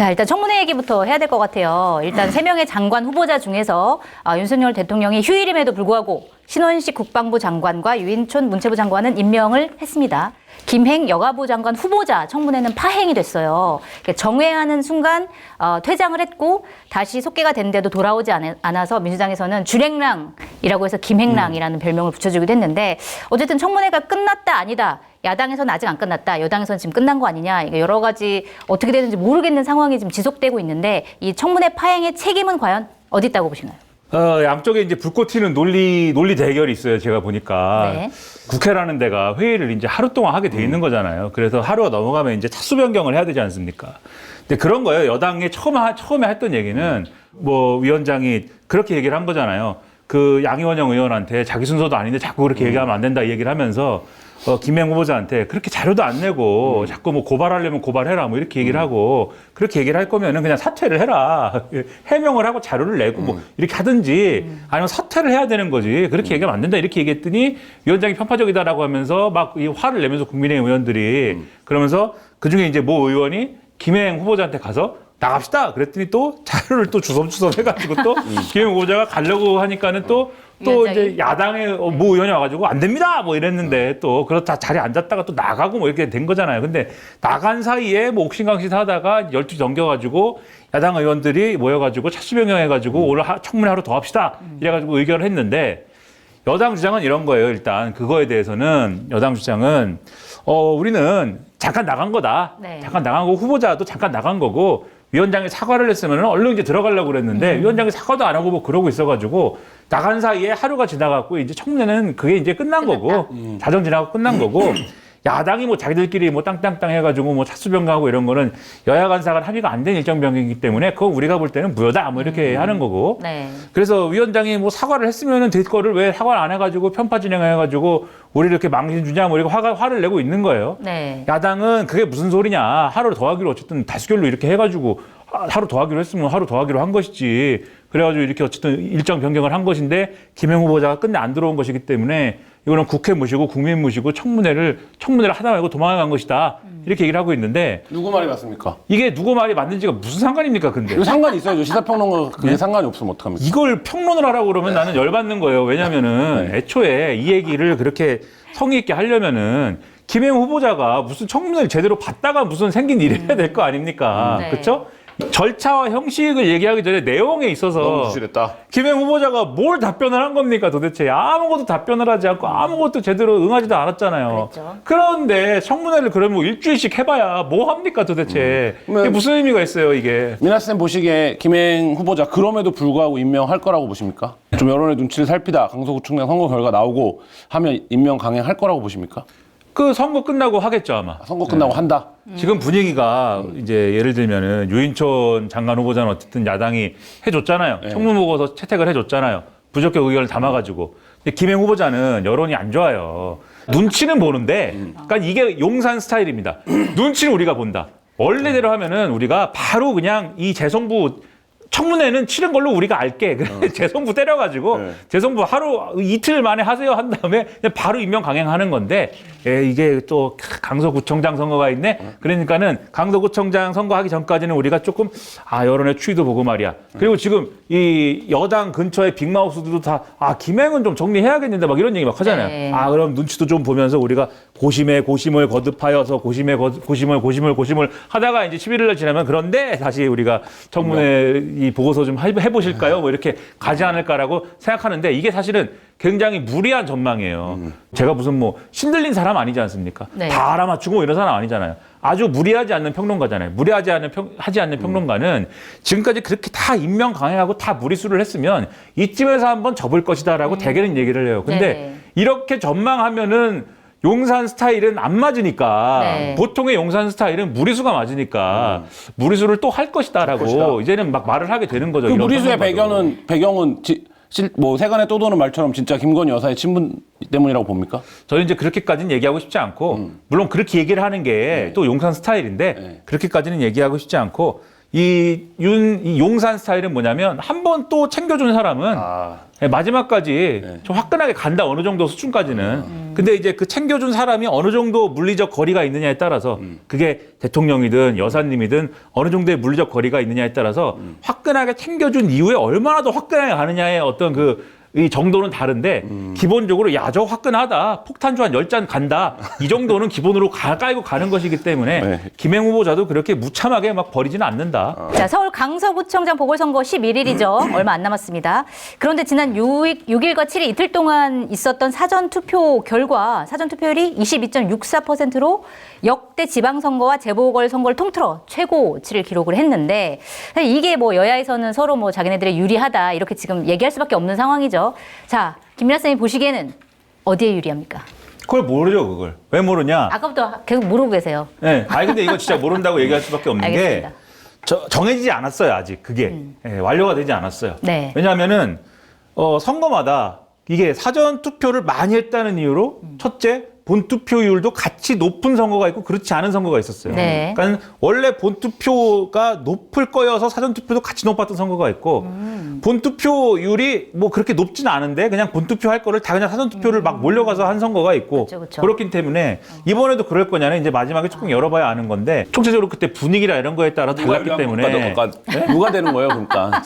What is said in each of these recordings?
자, 일단 청문회 얘기부터 해야 될 것 같아요. 일단 3명의 장관 후보자 중에서 윤석열 대통령이 휴일임에도 불구하고 신원식 국방부 장관과 유인촌 문체부 장관은 임명을 했습니다. 김행 여가부 장관 후보자 청문회는 파행이 됐어요. 정회하는 순간 퇴장을 했고 다시 속개가 됐는데도 돌아오지 않아서 민주당에서는 주랭랑이라고 해서 김행랑이라는 별명을 붙여주기도 했는데 어쨌든 청문회가 끝났다 아니다. 야당에서는 아직 안 끝났다. 여당에서는 지금 끝난 거 아니냐. 여러 가지 어떻게 되는지 모르겠는 상황이 지금 지속되고 있는데 이 청문회 파행의 책임은 과연 어디 있다고 보시나요? 양쪽에 이제 불꽃 튀는 논리 대결이 있어요. 제가 보니까. 네. 국회라는 데가 회의를 이제 하루 동안 하게 돼 있는 거잖아요. 그래서 하루가 넘어가면 이제 차수 변경을 해야 되지 않습니까? 근데 그런 거예요. 여당이 처음에 했던 얘기는 뭐 위원장이 그렇게 얘기를 한 거잖아요. 그 양이원영 의원한테 자기 순서도 아닌데 자꾸 그렇게 얘기하면 안 된다 이 얘기를 하면서 김행 후보자한테 그렇게 자료도 안 내고 자꾸 뭐 고발하려면 고발해라 뭐 이렇게 얘기를 하고 그렇게 얘기를 할 거면은 그냥 사퇴를 해라. 해명을 하고 자료를 내고 뭐 이렇게 하든지 아니면 사퇴를 해야 되는 거지. 그렇게 얘기하면 안 된다 이렇게 얘기했더니 위원장이 편파적이다라고 하면서 막 이 화를 내면서 국민의힘 의원들이 그러면서 그중에 이제 모 의원이 김행 후보자한테 가서 나갑시다. 그랬더니 또 자료를 또 주섬주섬 해가지고 또 김행 후보자가 가려고 하니까는 또 이제 야당의 모 의원이 와가지고 안 됩니다 뭐 이랬는데 또 그렇다 자리에 앉았다가 또 나가고 뭐 이렇게 된 거잖아요. 근데 나간 사이에 뭐 옥신강신 하다가 12시 넘겨가지고 야당 의원들이 모여가지고 차수 변경해가지고 오늘 청문회 하루 더 합시다 이래가지고 의결을 했는데 여당 주장은 이런 거예요. 일단 그거에 대해서는 여당 주장은 우리는 잠깐 나간 거다. 네. 잠깐 나간 거고 후보자도 잠깐 나간 거고 위원장이 사과를 했으면 얼른 이제 들어가려고 그랬는데 위원장이 사과도 안 하고 뭐 그러고 있어가지고 나간 사이에 하루가 지나갔고 이제 청문회는 그게 이제 끝난 거고 자정 지나고 끝난 거고 야당이 뭐 자기들끼리 뭐 땅땅땅 해가지고 뭐 차수 변경하고 이런 거는 여야 간사간 합의가 안 된 일정 변경이기 때문에 그거 우리가 볼 때는 무효다 뭐 이렇게 하는 거고 네. 그래서 위원장이 뭐 사과를 했으면은 될 거를 왜 사과를 안 해가지고 편파 진행해가지고 우리 이렇게 망신 주냐 뭐 이렇게 화를 내고 있는 거예요. 네. 야당은 그게 무슨 소리냐 하루 더 하기로 어쨌든 다수결로 이렇게 해가지고 하루 더 하기로 했으면 하루 더 하기로 한 것이지 그래가지고 이렇게 어쨌든 일정 변경을 한 것인데 김행 후보자가 끝내 안 들어온 것이기 때문에 이거는 국회 무시고 국민 무시고 청문회를 하다 말고 도망간 것이다 이렇게 얘기를 하고 있는데 누구 말이 맞습니까? 이게 누구 말이 맞는지가 무슨 상관입니까 근데 이거 상관이 있어야죠. 시사평론가 그게 상관이 없으면 어떡합니까? 이걸 평론을 하라고 그러면 나는 열받는 거예요. 왜냐면은 애초에 이 얘기를 그렇게 성의 있게 하려면은 김행 후보자가 무슨 청문회를 제대로 받다가 무슨 생긴 일이 해야 될 거 아닙니까? 네. 그렇죠? 절차와 형식을 얘기하기 전에 내용에 있어서 너무 부실했다. 김행 후보자가 뭘 답변을 한 겁니까 도대체 아무것도 답변을 하지 않고 아무것도 제대로 응하지도 않았잖아요. 그랬죠. 그런데 청문회를 그러면 뭐 일주일씩 해봐야 뭐 합니까 도대체 이게 무슨 의미가 있어요 이게. 미나쌤 보시기에 김행 후보자 그럼에도 불구하고 임명할 거라고 보십니까? 좀 여론의 눈치를 살피다 강서구청장 선거 결과 나오고 하면 임명 강행할 거라고 보십니까? 그 선거 끝나고 하겠죠 아마. 선거 끝나고 한다. 지금 분위기가 이제 예를 들면은 유인촌 장관 후보자는 어쨌든 야당이 해줬잖아요. 청문 보고서 채택을 해줬잖아요. 부적격 의견을 담아가지고. 근데 김행 후보자는 여론이 안 좋아요. 눈치는 보는데, 그러니까 이게 용산 스타일입니다. 눈치는 우리가 본다. 원래대로 하면은 우리가 바로 그냥 이 재송부 청문회는 치른 걸로 우리가 알게. 그래 재송부 때려가지고 재송부 하루 이틀 만에 하세요 한 다음에 그냥 바로 임명 강행하는 건데 이게 또 강서구청장 선거가 있네. 그러니까는 강서구청장 선거하기 전까지는 우리가 조금 여론의 추이도 보고 말이야. 그리고 지금 이 여당 근처에 빅마우스들도 다 김행은 좀 정리해야겠는데 막 이런 얘기 막 하잖아요. 네. 그럼 눈치도 좀 보면서 우리가 고심에 고심을 거듭하여서 고심을 하다가 이제 11일날 지나면 그런데 다시 우리가 청문회 이 보고서 좀 해보실까요? 뭐 이렇게 가지 않을까라고 생각하는데 이게 사실은 굉장히 무리한 전망이에요. 제가 무슨 뭐 신들린 사람 아니지 않습니까? 네. 다 알아맞추고 이런 사람 아니잖아요. 아주 무리하지 않는 평론가잖아요. 무리하지 않는 하지 않는 평론가는 지금까지 그렇게 다 임명 강행하고 다 무리수를 했으면 이쯤에서 한번 접을 것이다라고 대개는 얘기를 해요. 근데 네. 이렇게 전망하면은 용산 스타일은 안 맞으니까 네. 보통의 용산 스타일은 무리수가 맞으니까 무리수를 또 할 것이다라고 이제는 막 말을 하게 되는 거죠. 그 이런 무리수의 상황마저. 배경은 뭐 세간에 떠도는 말처럼 진짜 김건희 여사의 친분 때문이라고 봅니까? 저는 이제 그렇게까지는 얘기하고 싶지 않고 물론 그렇게 얘기를 하는 게 또 용산 스타일인데 그렇게까지는 얘기하고 싶지 않고 이 용산 스타일은 뭐냐면 한 번 또 챙겨준 사람은 마지막까지 네. 좀 화끈하게 간다, 어느 정도 수준까지는. 근데 이제 그 챙겨준 사람이 어느 정도 물리적 거리가 있느냐에 따라서 그게 대통령이든 여사님이든 어느 정도의 물리적 거리가 있느냐에 따라서 화끈하게 챙겨준 이후에 얼마나 더 화끈하게 가느냐의 어떤 이 정도는 다른데 기본적으로 야, 저 화끈하다. 폭탄주 한 10잔 간다. 이 정도는 기본으로 깔고 가는 것이기 때문에 네. 김행 후보자도 그렇게 무참하게 막 버리지는 않는다. 자, 서울 강서구청장 보궐선거 11일이죠. 얼마 안 남았습니다. 그런데 지난 6일과 7일 이틀 동안 있었던 사전투표 결과 사전투표율이 22.64%로 역대 지방선거와 재보궐선거를 통틀어 최고치를 기록을 했는데 사실 이게 뭐 여야에서는 서로 뭐 자기네들이 유리하다 이렇게 지금 얘기할 수밖에 없는 상황이죠. 자, 김민하 선생님 보시기에는 어디에 유리합니까? 그걸 모르죠, 그걸. 왜 모르냐? 아까부터 계속 모르고 계세요. 네. 아니, 근데 이거 진짜 모른다고 얘기할 수밖에 없는 알겠습니다. 게 정해지지 않았어요, 아직 그게. 예, 완료가 되지 않았어요. 네. 왜냐하면은 선거마다 이게 사전 투표를 많이 했다는 이유로 첫째 본투표율도 같이 높은 선거가 있고 그렇지 않은 선거가 있었어요. 네. 그러니까 원래 본투표가 높을 거여서 사전 투표도 같이 높았던 선거가 있고 본투표율이 뭐 그렇게 높지는 않은데 그냥 본투표 할 거를 다 그냥 사전 투표를 막 몰려가서 한 선거가 있고 그쵸. 그렇기 때문에 이번에도 그럴 거냐는 이제 마지막에 조금 열어봐야 아는 건데 총체적으로 그때 분위기나 이런 거에 따라 달랐기 때문에 누가 되는 거예요, 그러니까?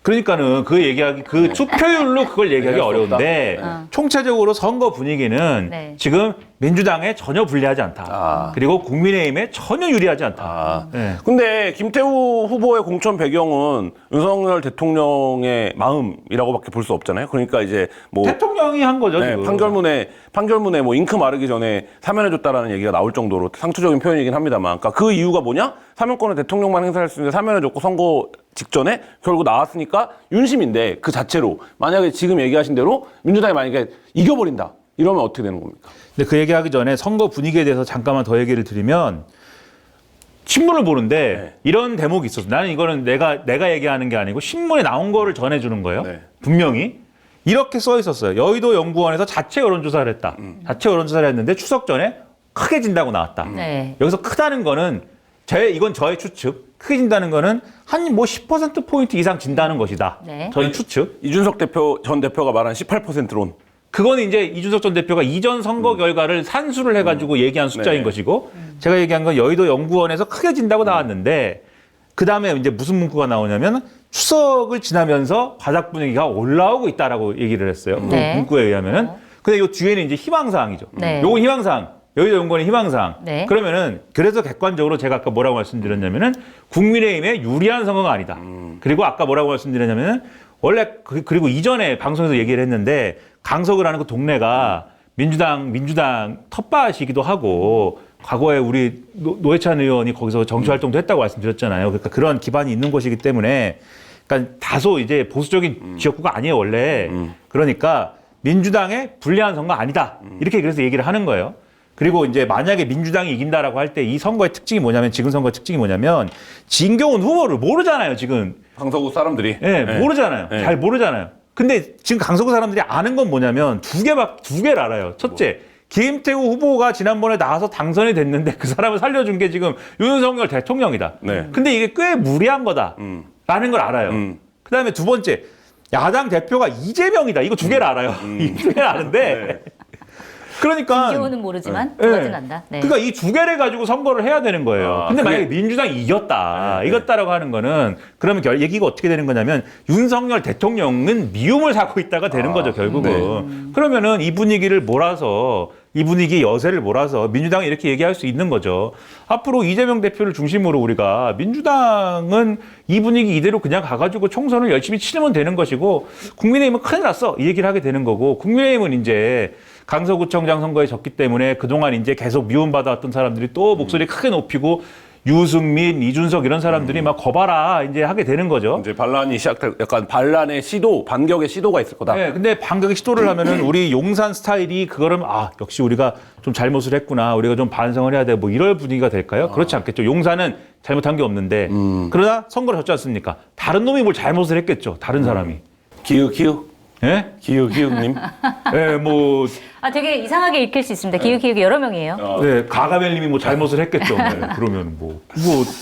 그러니까는 그 투표율로 그걸 얘기하기 얘기할 수 어려운데 없다. 총체적으로 선거 분위기는 네. 지금 민주당에 전혀 불리하지 않다. 아. 그리고 국민의힘에 전혀 유리하지 않다. 아. 네. 근데 김태우 후보의 공천 배경은 윤석열 대통령의 마음이라고밖에 볼 수 없잖아요. 그러니까 이제 뭐 대통령이 한 거죠. 네, 지금. 판결문에 뭐 잉크 마르기 전에 사면해줬다라는 얘기가 나올 정도로 상투적인 표현이긴 합니다만, 그러니까 그 이유가 뭐냐? 사면권을 대통령만 행사할 수 있는데 사면해줬고 선거 직전에 결국 나왔으니까 윤심인데 그 자체로 만약에 지금 얘기하신 대로 민주당이 만약에 이겨버린다 이러면 어떻게 되는 겁니까? 근데 그 얘기하기 전에 선거 분위기에 대해서 잠깐만 더 얘기를 드리면 신문을 보는데 네. 이런 대목이 있었어. 나는 이거는 내가 얘기하는 게 아니고 신문에 나온 거를 전해주는 거예요. 네. 분명히 이렇게 써 있었어요. 여의도 연구원에서 자체 여론조사를 했다. 자체 여론조사를 했는데 추석 전에 크게 진다고 나왔다. 네. 여기서 크다는 거는 이건 저의 추측. 크게 진다는 거는 한 뭐 10%포인트 이상 진다는 것이다. 네. 저희 추측. 이준석 전 대표가 말한 18%론. 그건 이제 이준석 전 대표가 이전 선거 결과를 산수를 해가지고 얘기한 숫자인 네. 것이고 제가 얘기한 건 여의도 연구원에서 크게 진다고 나왔는데 그 다음에 이제 무슨 문구가 나오냐면 추석을 지나면서 바닥 분위기가 올라오고 있다라고 얘기를 했어요. 네. 문구에 의하면은. 근데 요 뒤에는 이제 희망사항이죠. 네. 요건 희망사항. 여의도 연구원의 희망사항. 네. 그러면은 그래서 객관적으로 제가 아까 뭐라고 말씀드렸냐면은 국민의힘에 유리한 선거가 아니다. 그리고 아까 뭐라고 말씀드렸냐면은 원래 그리고 이전에 방송에서 얘기를 했는데 강석을 하는 그 동네가 민주당 텃밭이기도 하고 과거에 우리 노회찬 의원이 거기서 정치활동도 했다고 말씀드렸잖아요. 그러니까 그런 기반이 있는 곳이기 때문에 그러니까 다소 이제 보수적인 지역구가 아니에요, 원래. 그러니까 민주당에 불리한 선거 아니다. 이렇게 그래서 얘기를 하는 거예요. 그리고 이제 만약에 민주당이 이긴다라고 할 때 이 선거의 특징이 뭐냐면 지금 선거의 특징이 뭐냐면 진경훈 후보를 모르잖아요, 지금. 강서구 사람들이. 네, 모르잖아요. 네. 잘 모르잖아요. 근데 지금 강서구 사람들이 아는 건 뭐냐면 두 개를 알아요. 첫째, 김태우 후보가 지난번에 나와서 당선이 됐는데 그 사람을 살려준 게 지금 윤석열 대통령이다. 네. 근데 이게 꽤 무리한 거다. 라는 걸 알아요. 그 다음에 두 번째, 야당 대표가 이재명이다. 이거 두 개를 알아요. 이 두 개를 아는데. 그러니까. 김기호는 모르지만 네. 두 가지는 안다. 네. 그러니까 이 두 개를 가지고 선거를 해야 되는 거예요. 근데 만약에 민주당이 이겼다. 이겼다라고 하는 거는 그러면 얘기가 어떻게 되는 거냐면 윤석열 대통령은 미움을 사고 있다가 되는 거죠, 결국은. 그러면은 이 분위기를 몰아서 이 분위기 여세를 몰아서 민주당이 이렇게 얘기할 수 있는 거죠. 앞으로 이재명 대표를 중심으로 우리가 민주당은 이 분위기 이대로 그냥 가가지고 총선을 열심히 치르면 되는 것이고 국민의힘은 큰일 났어. 이 얘기를 하게 되는 거고 국민의힘은 이제 강서구청장 선거에 졌기 때문에 그동안 이제 계속 미움받아왔던 사람들이 또 목소리 크게 높이고 유승민, 이준석 이런 사람들이 막 거봐라 이제 하게 되는 거죠. 이제 반란이 시작될 약간 반란의 시도, 반격의 시도가 있을 거다. 네, 근데 반격의 시도를 하면은 우리 용산 스타일이 그거를 역시 우리가 좀 잘못을 했구나. 우리가 좀 반성을 해야 돼. 뭐 이럴 분위기가 될까요? 그렇지 않겠죠. 용산은 잘못한 게 없는데 그러나 선거를 졌지 않습니까? 다른 놈이 뭘 잘못을 했겠죠. 다른 사람이. 기흑. 예? 기흑님. 예, 뭐 되게 이상하게 읽힐 수 있습니다. 기획 여러 명이에요. 네, 가가멜님이 뭐 잘못을 했겠죠. 네, 그러면 뭐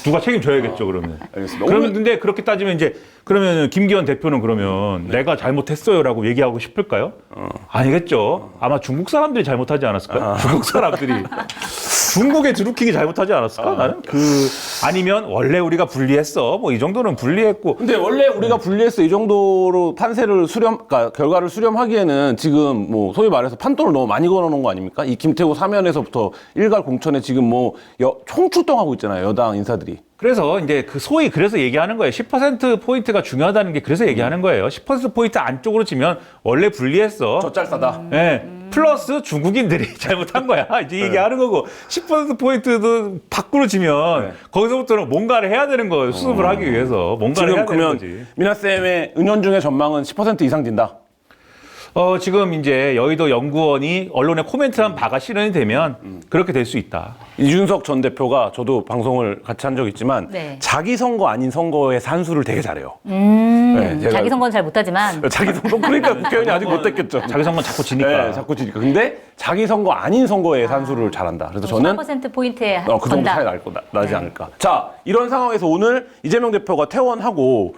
누가 책임져야겠죠. 그러면. 알겠습니다. 그러면 근데 그렇게 따지면 이제 그러면 김기현 대표는 그러면 내가 잘못했어요라고 얘기하고 싶을까요? 아니겠죠. 아마 중국 사람들이 잘못하지 않았을까요? 중국 사람들이. 중국의 드루킹이 잘못하지 않았을까? 나는 아니면 원래 우리가 불리했어. 뭐 이 정도는 불리했고. 근데 원래 우리가 불리해서 이 정도로 판세를 그러니까 결과를 수렴하기에는 지금 뭐 소위 말해서 판돈을 너무 많이 걸어놓은 거 아닙니까? 이 김태우 사면에서부터 일갈 공천에 지금 뭐 총출동하고 있잖아요. 여당 인사들이. 그래서 이제 소위 그래서 얘기하는 거예요. 10% 포인트가 중요하다는 게 그래서 얘기하는 거예요. 10% 포인트 안쪽으로 치면 원래 불리했어. 젖잘싸다. 네. 플러스 중국인들이 잘못한 거야. 이제 얘기하는 거고 10% 포인트도 밖으로 지면 거기서부터는 뭔가를 해야 되는 거예요. 수습을 하기 위해서 뭔가를 해야 되는 거지. 미나 쌤의 은연중의 전망은 10% 이상 진다. 지금 이제 여의도 연구원이 언론에 코멘트한 바가 실현이 되면 그렇게 될 수 있다. 이준석 전 대표가 저도 방송을 같이 한 적 있지만 네. 자기 선거 아닌 선거의 산수를 되게 잘해요. 네, 제가 자기 선거는 잘 못하지만 자기 선거 그러니까 국회의원이 아직 못됐겠죠. 자기 선거 자꾸 지니까. 네, 자꾸 지니까. 근데 자기 선거 아닌 선거의 산수를 잘한다. 그래서 저는 4% 포인트에 그 정도 건다. 차이 나지 않을까. 자, 이런 상황에서 오늘 이재명 대표가 퇴원하고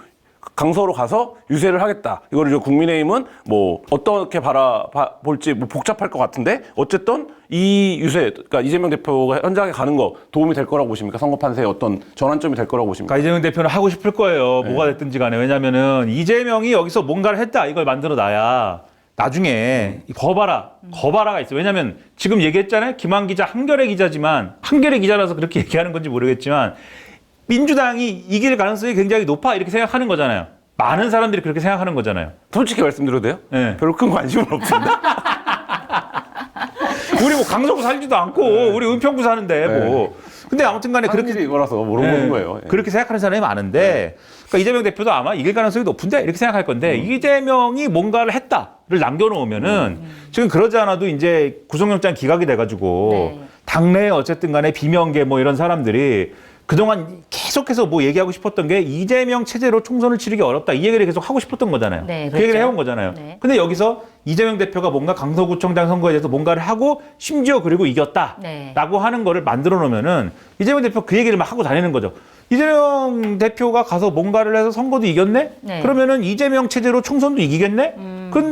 강서로 가서 유세를 하겠다. 이거를 국민의힘은 뭐 어떻게 바라볼지 뭐 복잡할 것 같은데 어쨌든 이 유세, 그러니까 이재명 대표가 현장에 가는 거 도움이 될 거라고 보십니까? 선거 판세에 어떤 전환점이 될 거라고 보십니까? 그러니까 이재명 대표는 하고 싶을 거예요. 뭐가 됐든지 간에. 왜냐면은 이재명이 여기서 뭔가를 했다. 이걸 만들어 놔야 나중에 거봐라가 있어요. 왜냐면 지금 얘기했잖아요. 김한 기자 한겨레 기자지만 한겨레 기자라서 그렇게 얘기하는 건지 모르겠지만 민주당이 이길 가능성이 굉장히 높아 이렇게 생각하는 거잖아요. 많은 사람들이 그렇게 생각하는 거잖아요. 솔직히 말씀드려도 돼요? 네. 별로 큰 관심은 없습니다. 우리 뭐 강서구 살지도 않고 우리 은평구 사는데 뭐. 근데 아무튼 간에 그렇게 그렇게 이거라서 물어보는 네, 거예요. 그렇게 생각하는 사람이 많은데 그러니까 이재명 대표도 아마 이길 가능성이 높은데 이렇게 생각할 건데 이재명이 뭔가를 했다를 남겨놓으면은 지금 그러지 않아도 이제 구속영장 기각이 돼가지고 네. 당내에 어쨌든 간에 비명계 뭐 이런 사람들이 그동안 계속해서 뭐 얘기하고 싶었던 게 이재명 체제로 총선을 치르기 어렵다. 이 얘기를 계속 하고 싶었던 거잖아요. 네, 그 얘기를 그렇죠. 해온 거잖아요. 네. 근데 여기서 이재명 대표가 뭔가 강서구청장 선거에 대해서 뭔가를 하고 심지어 그리고 이겼다라고 네. 하는 거를 만들어 놓으면은 이재명 대표 그 얘기를 막 하고 다니는 거죠. 이재명 대표가 가서 뭔가를 해서 선거도 이겼네? 네. 그러면은 이재명 체제로 총선도 이기겠네?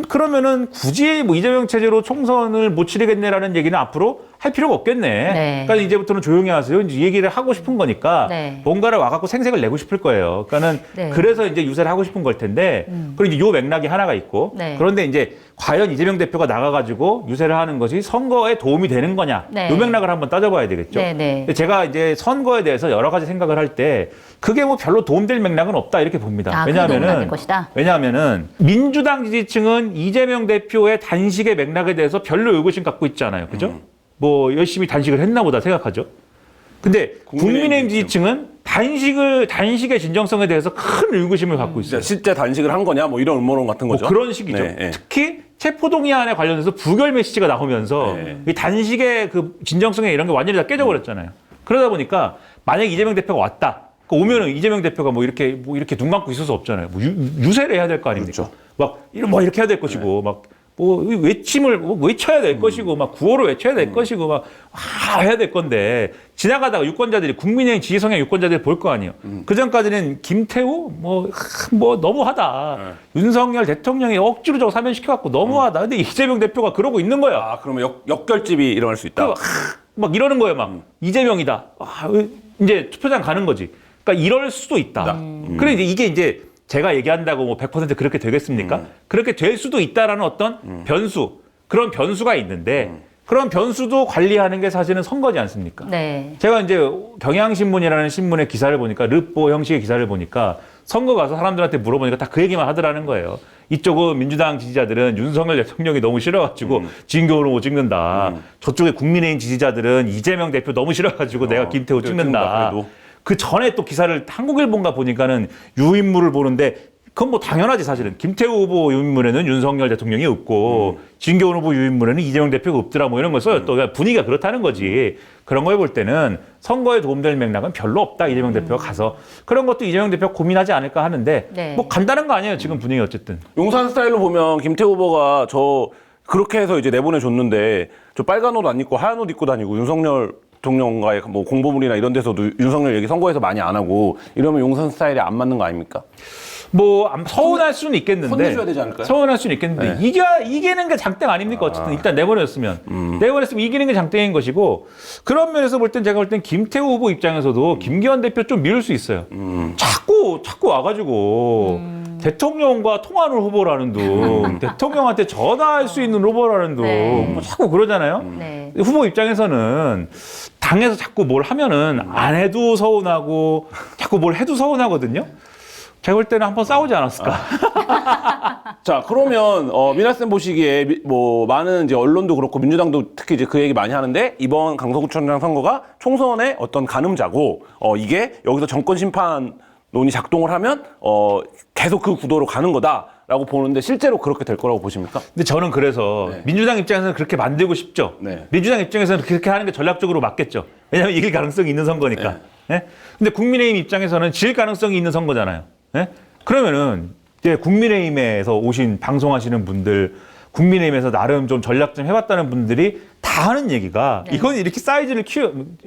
그러면은 굳이 뭐 이재명 체제로 총선을 못 치르겠네라는 얘기는 앞으로 할 필요가 없겠네. 네. 그러니까 이제부터는 조용히 하세요. 이제 얘기를 하고 싶은 거니까 네. 뭔가를 와갖고 생색을 내고 싶을 거예요. 그러니까는 네. 그래서 이제 유세를 하고 싶은 걸 텐데 그리고 이제 요 맥락이 하나가 있고 네. 그런데 이제 과연 이재명 대표가 나가가지고 유세를 하는 것이 선거에 도움이 되는 거냐 네. 요 맥락을 한번 따져봐야 되겠죠. 네, 네. 근데 제가 이제 선거에 대해서 여러 가지 생각을 할 때 그게 뭐 별로 도움될 맥락은 없다 이렇게 봅니다. 크게 도움은 안될 것이다. 왜냐하면은 민주당 지지층은 이재명 대표의 단식의 맥락에 대해서 별로 의구심 갖고 있지 않아요. 그죠? 뭐 열심히 단식을 했나 보다 생각하죠. 근데 국민의힘 지지층은 단식의 진정성에 대해서 큰 의구심을 갖고 있어요. 실제 단식을 한 거냐 뭐 이런 음모론 같은 뭐 거죠. 그런 식이죠. 네, 네. 특히 체포동의안에 관련해서 부결 메시지가 나오면서 네. 이 단식의 그 진정성에 이런 게 완전히 다 깨져버렸잖아요. 그러다 보니까 만약 이재명 대표가 왔다. 오면은 이재명 대표가 뭐 이렇게 눈 감고 있을 수 없잖아요. 뭐 유세를 해야 될 거 아닙니까? 그렇죠. 막 이렇게 해야 될 것이고 막 뭐 외침을 외쳐야 될 것이고 막 구호를 외쳐야 될 것이고 막 해야 될 건데 지나가다가 유권자들이 국민의힘 지지 성향 유권자들이 볼 거 아니에요. 그 전까지는 김태우 뭐 너무하다. 윤석열 대통령이 억지로 저거 사면시켜 갖고 너무하다. 근데 이재명 대표가 그러고 있는 거야. 아, 그러면 역결집이 일어날 수 있다. 막 이러는 거예요. 막 이재명이다. 이제 투표장 가는 거지. 그러니까 이럴 수도 있다. 그래 이게 이제 제가 얘기한다고 뭐 100% 그렇게 되겠습니까? 그렇게 될 수도 있다라는 어떤 변수, 그런 변수가 있는데 그런 변수도 관리하는 게 사실은 선거지 않습니까? 네. 제가 이제 경향신문이라는 신문의 기사를 보니까 르포 형식의 기사를 보니까 선거 가서 사람들한테 물어보니까 다 그 얘기만 하더라는 거예요. 이쪽은 민주당 지지자들은 윤석열 대통령이 너무 싫어가지고 진교로 못 찍는다. 저쪽에 국민의힘 지지자들은 이재명 대표 너무 싫어가지고 내가 김태우 찍는다. 그 전에 또 기사를 한국일보인가 보니까는 유인물을 보는데 그건 뭐 당연하지 사실은. 김태우 후보 유인물에는 윤석열 대통령이 없고 진교훈 후보 유인물에는 이재명 대표가 없더라 뭐 이런 걸 써요. 또 분위기가 그렇다는 거지. 그런 걸 볼 때는 선거에 도움될 맥락은 별로 없다. 이재명 대표가 가서. 그런 것도 이재명 대표가 고민하지 않을까 하는데 네. 뭐 간다는 거 아니에요. 지금 분위기 어쨌든. 용산 스타일로 보면 김태우 후보가 그렇게 해서 이제 내보내줬는데 저 빨간 옷 안 입고 하얀 옷 입고 다니고 윤석열 대통령과의 뭐 공보물이나 이런 데서도 윤석열 얘기 선거에서 많이 안 하고 이러면 용산 스타일이 안 맞는 거 아닙니까? 뭐 서운할 수는 있겠는데 혼내줘야 되지 않을까요? 서운할 수는 있겠는데 이기는 게 장땡 아닙니까? 어쨌든 일단 내보냈으면 이기는 게 장땡인 것이고 그런 면에서 볼 땐 제가 볼 땐 김태우 후보 입장에서도 김기현 대표 좀 미룰 수 있어요. 자꾸 와가지고 대통령과 통화를 후보라는 둥 대통령한테 전화할 수 있는 후보라는 둥 네. 뭐 자꾸 그러잖아요. 네. 후보 입장에서는 당에서 자꾸 뭘 하면은 안 해도 서운하고 자꾸 뭘 해도 서운하거든요. 제가 볼 때는 한번 싸우지 않았을까. 자, 그러면 미나쌤 보시기에 뭐 많은 이제 언론도 그렇고 민주당도 특히 이제 그 얘기 많이 하는데 이번 강서구청장 선거가 총선의 어떤 가늠자고 이게 여기서 정권 심판론이 작동을 하면 계속 그 구도로 가는 거다라고 보는데 실제로 그렇게 될 거라고 보십니까? 근데 저는 그래서 네. 민주당 입장에서는 그렇게 만들고 싶죠. 네. 민주당 입장에서는 그렇게 하는 게 전략적으로 맞겠죠. 왜냐하면 이길 가능성이 있는 선거니까. 네? 근데 국민의힘 입장에서는 질 가능성이 있는 선거잖아요. 네? 그러면은 이제 국민의힘에서 오신 방송하시는 분들, 국민의힘에서 나름 좀 전략 좀 해봤다는 분들이 다 하는 얘기가 네. 이건 이렇게 사이즈를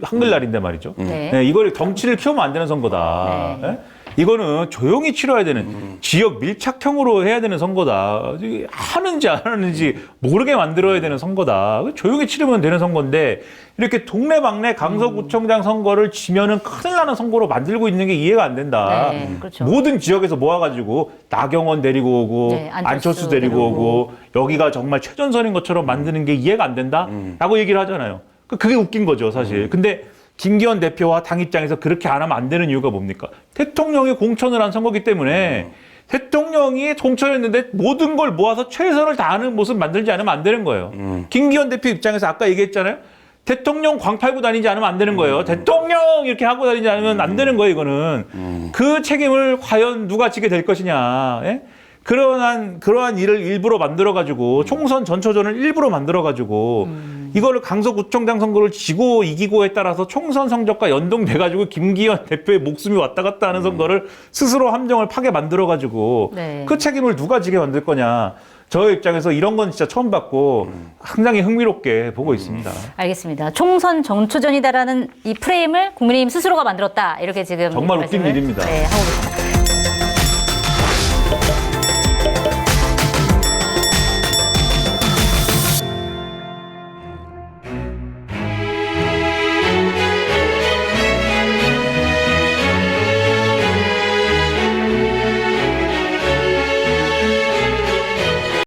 한글날인데 말이죠. 네. 네, 이걸 정치를 키우면 안 되는 선거다. 네. 네? 이거는 조용히 치러야 되는 지역 밀착형으로 해야 되는 선거다. 하는지 안 하는지 모르게 만들어야 되는 선거다. 조용히 치르면 되는 선거인데 이렇게 동네방네 강서구청장 선거를 지면은 큰일 나는 선거로 만들고 있는 게 이해가 안 된다. 네, 그렇죠. 모든 지역에서 모아가지고 나경원 데리고 오고 네, 안철수 데리고 오고 여기가 정말 최전선인 것처럼 만드는 게 이해가 안 된다라고 얘기를 하잖아요. 그게 웃긴 거죠, 사실. 근데 김기현 대표와 당 입장에서 그렇게 안 하면 안 되는 이유가 뭡니까? 대통령이 공천을 한 선거기 때문에 대통령이 공천했는데 모든 걸 모아서 최선을 다하는 모습 만들지 않으면 안 되는 거예요. 김기현 대표 입장에서 아까 얘기했잖아요. 대통령 광팔고 다니지 않으면 안 되는 거예요. 대통령 이렇게 하고 다니지 않으면 안 되는 거예요, 이거는. 그 책임을 과연 누가 지게 될 것이냐. 예? 그러한 일을 일부러 만들어가지고 총선 전초전을 일부러 만들어가지고 이거를 강서구청장 선거를 지고 이기고에 따라서 총선 성적과 연동돼가지고 김기현 대표의 목숨이 왔다 갔다 하는 선거를 스스로 함정을 파게 만들어가지고 네. 그 책임을 누가 지게 만들 거냐. 저 입장에서 이런 건 진짜 처음 봤고 상당히 흥미롭게 보고 있습니다. 알겠습니다. 총선 전초전이다라는 이 프레임을 국민의힘 스스로가 만들었다. 이렇게 지금 정말 웃긴 말씀을, 일입니다. 네, 하고 계십니다.